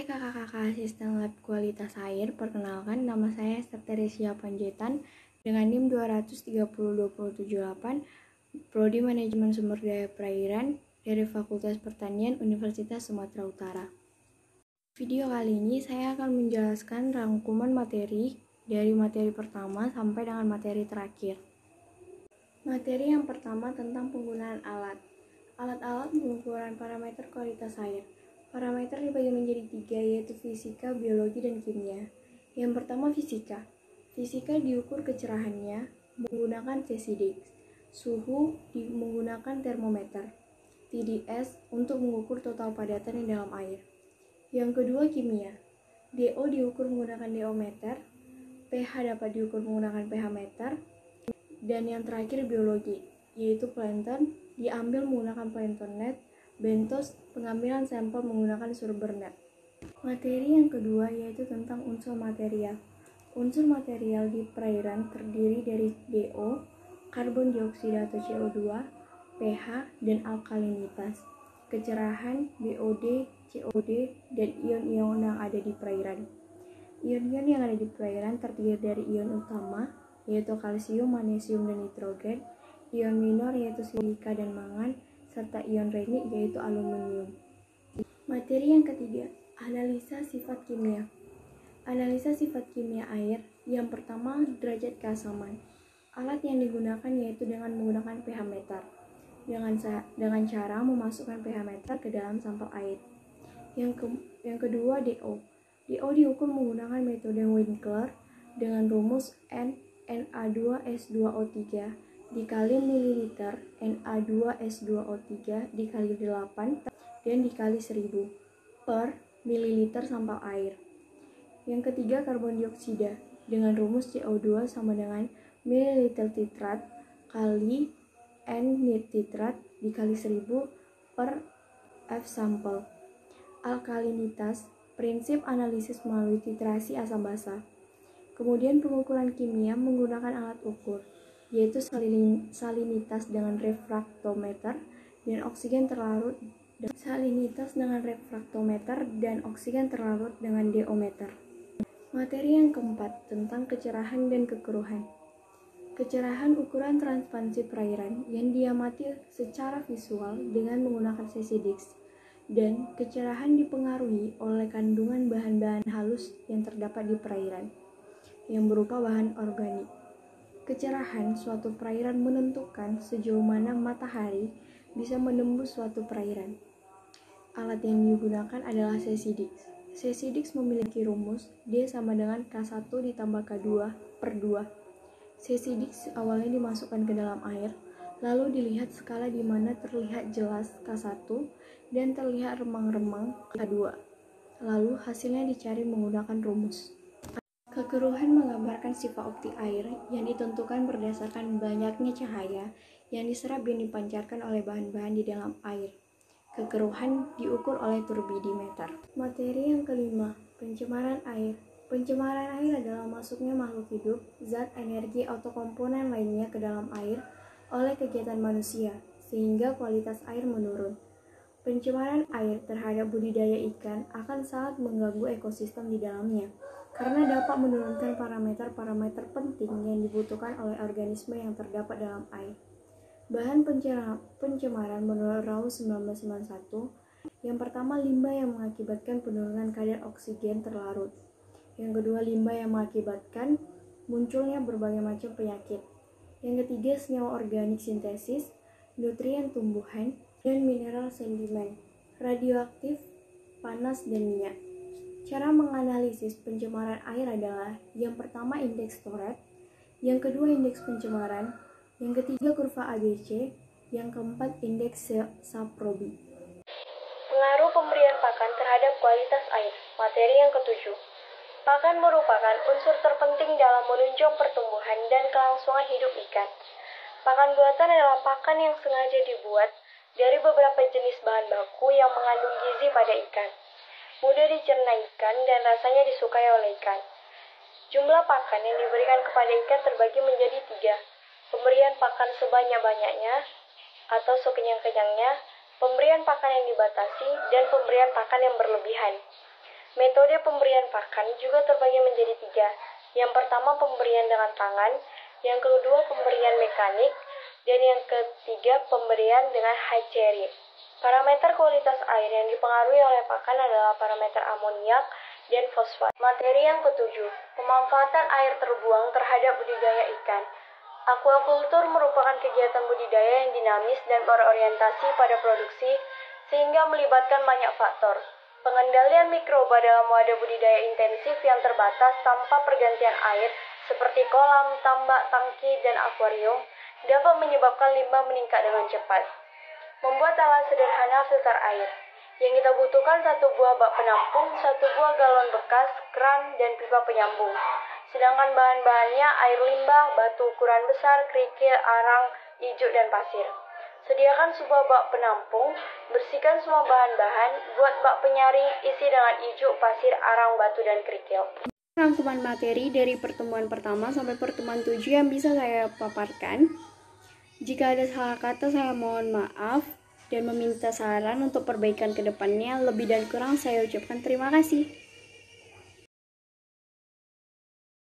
Hai kakak-kakak asisten lab kualitas air, perkenalkan nama saya Septeresia Panjaitan dengan NIM 2302078, Prodi Manajemen Sumber Daya Perairan dari Fakultas Pertanian Universitas Sumatera Utara. Video kali ini saya akan menjelaskan rangkuman materi dari materi pertama sampai dengan materi terakhir. Materi yang pertama tentang penggunaan alat. Alat-alat pengukuran parameter kualitas air. Parameter dibagi menjadi 3, yaitu fisika, biologi, dan kimia. Yang pertama fisika. Fisika diukur kecerahannya menggunakan CCD. Suhu menggunakan termometer. TDS untuk mengukur total padatan di dalam air. Yang kedua kimia. DO diukur menggunakan DO meter. pH dapat diukur menggunakan pH meter. Dan yang terakhir biologi, yaitu plankton diambil menggunakan plankton net. Bentos, pengambilan sampel menggunakan surber net. Materi yang kedua yaitu tentang unsur material. Unsur material di perairan terdiri dari DO, karbon dioksida atau CO2, pH, dan alkalinitas, kecerahan, BOD, COD, dan ion-ion yang ada di perairan. Ion-ion yang ada di perairan terdiri dari ion utama, yaitu kalsium, magnesium, dan nitrogen, ion minor yaitu silika dan mangan, serta ion renik yaitu aluminium. Materi yang ketiga, analisa sifat kimia. Analisa sifat kimia air. Yang pertama, derajat keasaman. Alat yang digunakan yaitu dengan menggunakan pH meter. Dengan cara memasukkan pH meter ke dalam sampel air. Yang kedua, DO. DO diukur menggunakan metode Winkler dengan rumus N Na2S2O3 dikali mililiter Na2S2O3 dikali 8 dan dikali 1000 per mililiter sampel air. Yang ketiga karbon dioksida dengan rumus CO2 sama dengan mililiter titrat kali N nitrat dikali 1000 per F sampel. Alkalinitas, prinsip analisis melalui titrasi asam basa. Kemudian pengukuran kimia menggunakan alat ukur, yaitu salinitas dengan refraktometer dan oksigen terlarut dengan diometer. Materi yang keempat tentang kecerahan dan kekeruhan. Kecerahan ukuran transparansi perairan yang diamati secara visual dengan menggunakan CCDX, dan kecerahan dipengaruhi oleh kandungan bahan-bahan halus yang terdapat di perairan yang berupa bahan organik. Kecerahan suatu perairan menentukan sejauh mana matahari bisa menembus suatu perairan. Alat yang digunakan adalah CCDX. CCDX memiliki rumus D sama dengan K1 ditambah K2 per 2. CCDX awalnya dimasukkan ke dalam air, lalu dilihat skala di mana terlihat jelas K1 dan terlihat remang-remang K2. Lalu hasilnya dicari menggunakan rumus. Kekeruhan menggambarkan sifat optik air yang ditentukan berdasarkan banyaknya cahaya yang diserap dan dipancarkan oleh bahan-bahan di dalam air. Kekeruhan diukur oleh turbidimeter. Materi yang kelima, pencemaran air. Pencemaran air adalah masuknya makhluk hidup, zat, energi, atau komponen lainnya ke dalam air oleh kegiatan manusia, sehingga kualitas air menurun. Pencemaran air terhadap budidaya ikan akan sangat mengganggu ekosistem di dalamnya, karena dapat menurunkan parameter-parameter penting yang dibutuhkan oleh organisme yang terdapat dalam air. Bahan pencemaran menurut Raus 1991, yang pertama limbah yang mengakibatkan penurunan kadar oksigen terlarut. Yang kedua limbah yang mengakibatkan munculnya berbagai macam penyakit. Yang ketiga senyawa organik sintesis, nutrien tumbuhan, dan mineral sedimen, radioaktif, panas, dan minyak. Cara menganalisis pencemaran air adalah yang pertama indeks Tourette, yang kedua indeks pencemaran, yang ketiga kurva ABC, yang keempat indeks Saprobi. Pengaruh pemberian pakan terhadap kualitas air. Materi yang ketujuh. Pakan merupakan unsur terpenting dalam menunjang pertumbuhan dan kelangsungan hidup ikan. Pakan buatan adalah pakan yang sengaja dibuat dari beberapa jenis bahan baku yang mengandung gizi pada ikan. Mudah dicerna ikan dan rasanya disukai oleh ikan. Jumlah pakan yang diberikan kepada ikan terbagi menjadi 3. Pemberian pakan sebanyak-banyaknya atau sekenyang-kenyangnya, pemberian pakan yang dibatasi, dan pemberian pakan yang berlebihan. Metode pemberian pakan juga terbagi menjadi 3. Yang pertama pemberian dengan tangan, yang kedua pemberian mekanik, dan yang ketiga pemberian dengan hatchery. Parameter kualitas air yang dipengaruhi oleh pakan adalah parameter amoniak dan fosfat. Materi yang ketujuh, pemanfaatan air terbuang terhadap budidaya ikan. Aquaculture merupakan kegiatan budidaya yang dinamis dan berorientasi pada produksi sehingga melibatkan banyak faktor. Pengendalian mikroba dalam wadah budidaya intensif yang terbatas tanpa pergantian air seperti kolam, tambak, tangki, dan akuarium dapat menyebabkan limbah meningkat dengan cepat. Membuat alat sederhana filter air. Yang kita butuhkan 1 buah bak penampung, 1 buah galon bekas, keran, dan pipa penyambung. Sedangkan bahan-bahannya air limbah, batu ukuran besar, kerikil, arang, ijuk, dan pasir. Sediakan sebuah bak penampung, bersihkan semua bahan-bahan, buat bak penyaring, isi dengan ijuk, pasir, arang, batu, dan kerikil. Rangkuman materi dari pertemuan pertama sampai pertemuan 7 yang bisa saya paparkan. Jika ada salah kata, saya mohon maaf dan meminta saran untuk perbaikan ke depannya. Lebih dan kurang saya ucapkan terima kasih.